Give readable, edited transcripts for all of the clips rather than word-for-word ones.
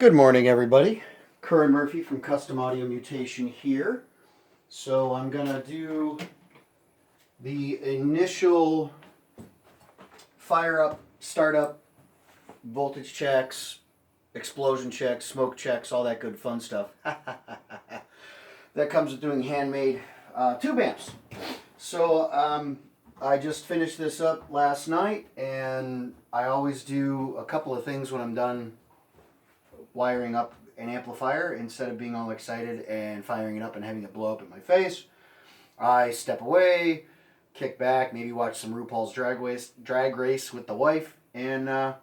Good morning, everybody. Curran Murphy from Custom Audio Mutation here. So I'm going to do the initial fire up, start up, voltage checks, explosion checks, smoke checks, all that good fun stuff. That comes with doing handmade tube amps. So I just finished this up last night, and I always do a couple of things when I'm done wiring up an amplifier. Instead of being all excited and firing it up and having it blow up in my face, I step away, kick back, maybe watch some RuPaul's drag race with the wife, and I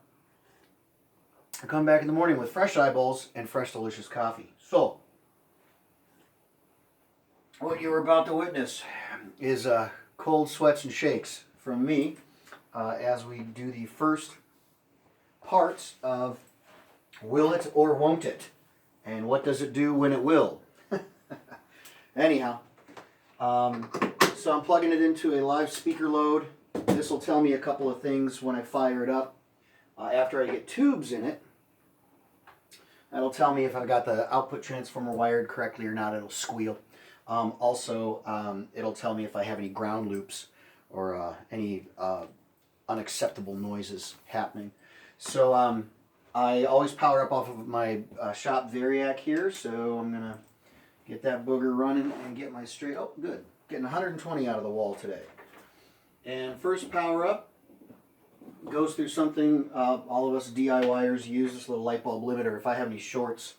come back in the morning with fresh eyeballs and fresh delicious coffee. So what you're about to witness is cold sweats and shakes from me as we do the first parts of Will It or Won't It? And what does it do when it will? Anyhow, so I'm plugging it into a live speaker load. This will tell me a couple of things when I fire it up. After I get tubes in it, that'll tell me if I've got the output transformer wired correctly or not. It'll squeal. Also, it'll tell me if I have any ground loops or any unacceptable noises happening. So I always power up off of my shop Variac here, so I'm going to get that booger running and get my straight... Oh, good. Getting 120 out of the wall today. And first power up goes through something all of us DIYers use, this little light bulb limiter. If I have any shorts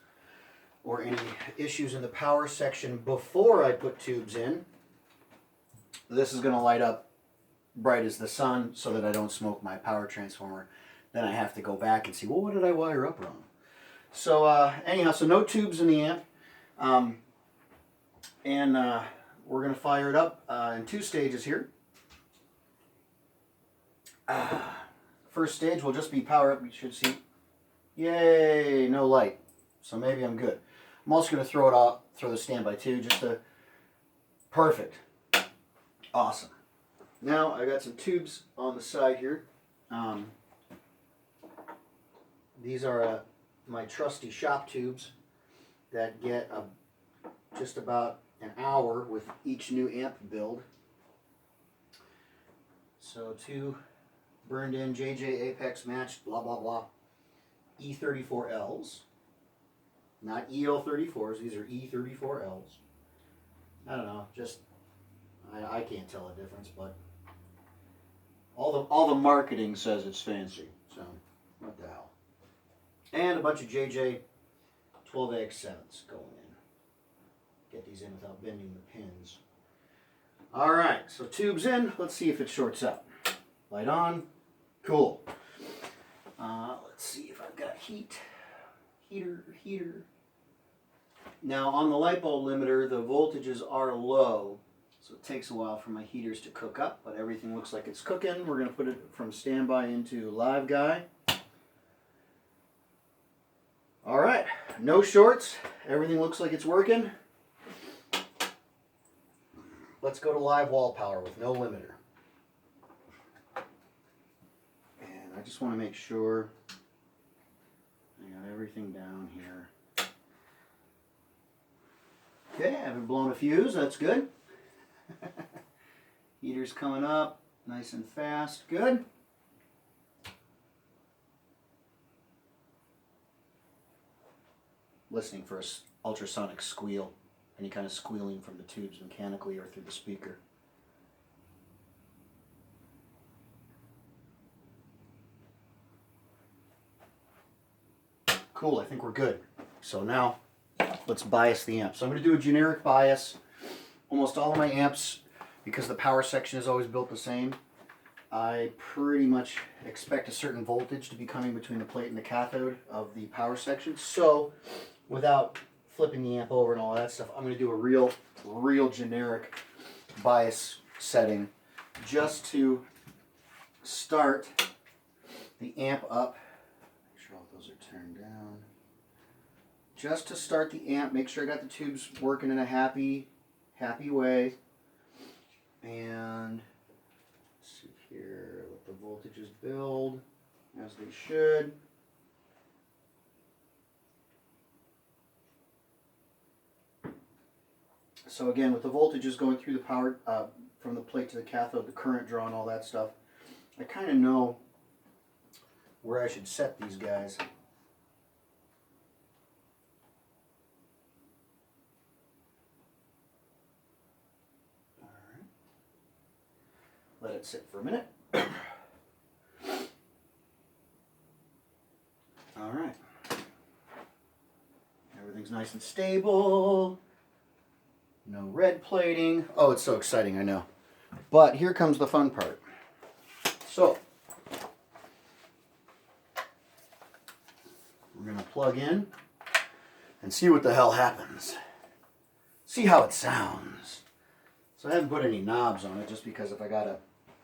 or any issues in the power section before I put tubes in, this is going to light up bright as the sun so that I don't smoke my power transformer. Then I have to go back and see, well, what did I wire up wrong? So anyhow, so no tubes in the amp. We're going to fire it up in two stages here. First stage will just be power up. You should see, yay, no light. So maybe I'm good. I'm also going to throw the standby too, just to, perfect. Awesome. Now I got some tubes on the side here. These are my trusty shop tubes that get just about an hour with each new amp build. So two burned in JJ Apex matched blah blah blah E34Ls, not EL34s. These are E34Ls. I don't know, just I can't tell the difference, but all the marketing says it's fancy. So what the hell. And a bunch of JJ 12AX7s going in. Get these in without bending the pins. Alright, so tubes in. Let's see if it shorts out. Light on. Cool. Let's see if I've got heater. Now on the light bulb limiter, the voltages are low. So it takes a while for my heaters to cook up, but everything looks like it's cooking. We're going to put it from standby into live guy. All right, no shorts. Everything looks like it's working. Let's go to live wall power with no limiter. And I just want to make sure I got everything down here. Okay, I haven't blown a fuse. That's good. Heater's coming up nice and fast. Good. Listening for an ultrasonic squeal, any kind of squealing from the tubes mechanically or through the speaker. Cool, I think we're good. So now let's bias the amp. So I'm going to do a generic bias. Almost all of my amps, because the power section is always built the same, I pretty much expect a certain voltage to be coming between the plate and the cathode of the power section. So without flipping the amp over and all that stuff, I'm going to do a real generic bias setting just to start the amp up. Make sure all those are turned down. Just to start the amp, make sure I got the tubes working in a happy way. And let's see here, let the voltages build as they should. So again, with the voltages going through the power from the plate to the cathode, the current draw and all that stuff, I kind of know where I should set these guys. All right. Let it sit for a minute. All right. Everything's nice and stable. No red plating. Oh, it's so exciting, I know. But here comes the fun part. So, we're going to plug in and see what the hell happens. See how it sounds. So I haven't put any knobs on it just because if I got to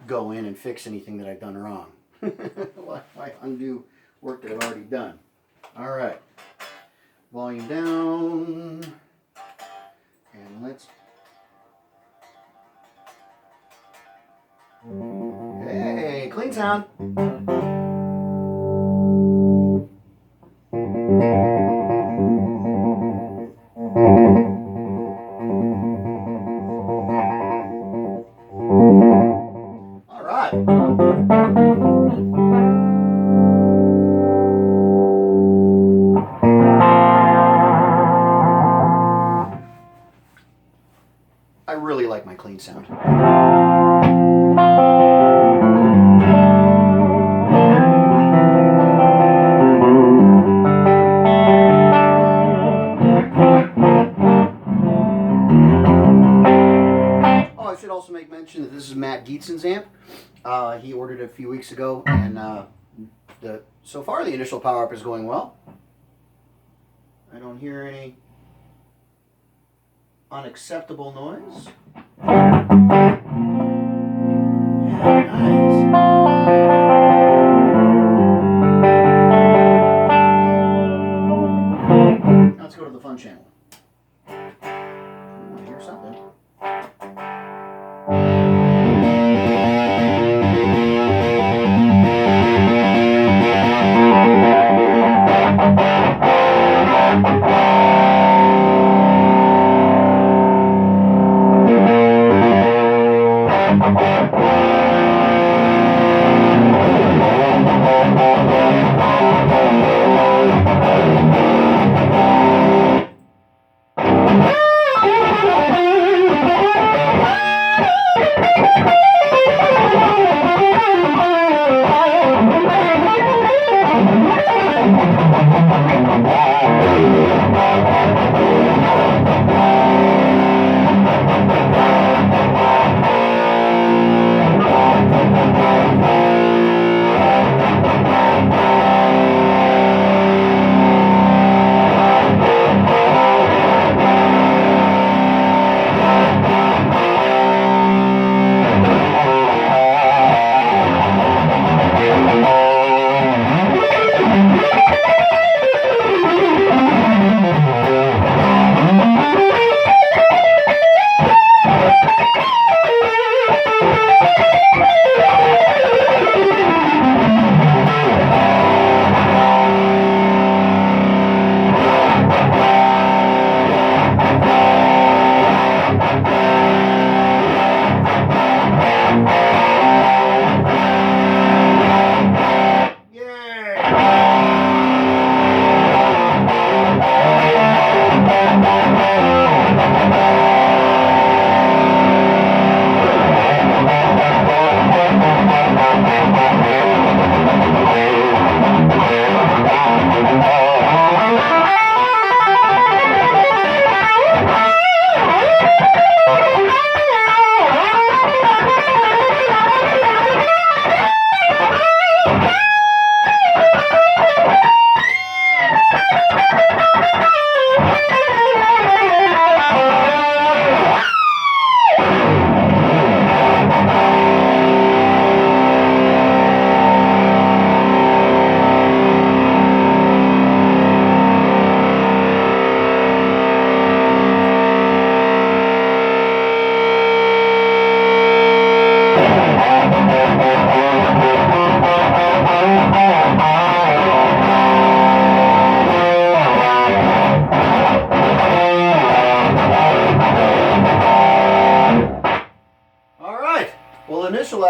go in and fix anything that I've done wrong. Why undo work that I've already done? All right. Volume down. And let's... Hey, clean sound. All right. I really like my clean sound. Oh, I should also make mention that this is Mat Gietzen's amp. He ordered it a few weeks ago, and so far the initial power up is going well. I don't hear any unacceptable noise. Yeah, nice. Now let's go to the fun channel. I hear something.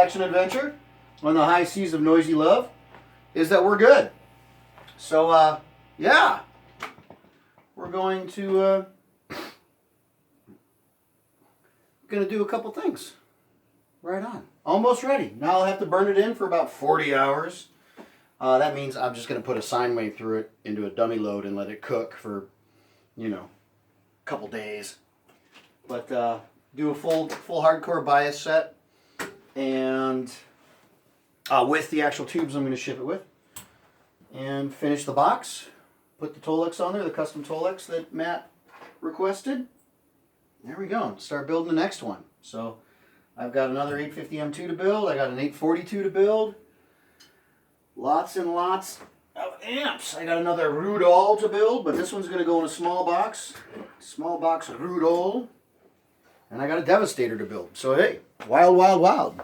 action adventure on the high seas of noisy love is that we're good. So, yeah, we're going to do a couple things. Right on. Almost ready. Now I'll have to burn it in for about 40 hours. That means I'm just going to put a sine wave through it into a dummy load and let it cook for, you know, a couple days. But do a full hardcore bias set, and with the actual tubes I'm going to ship it with, and finish the box. Put the Tolex on there, the custom Tolex that Matt requested. There we go. Start building the next one. So I've got another 850M2 to build. I got an 842 to build. Lots and lots of amps. I got another Rudol to build, but this one's going to go in a small box. Small box Rudol. And I got a Devastator to build. So hey, wild, wild, wild.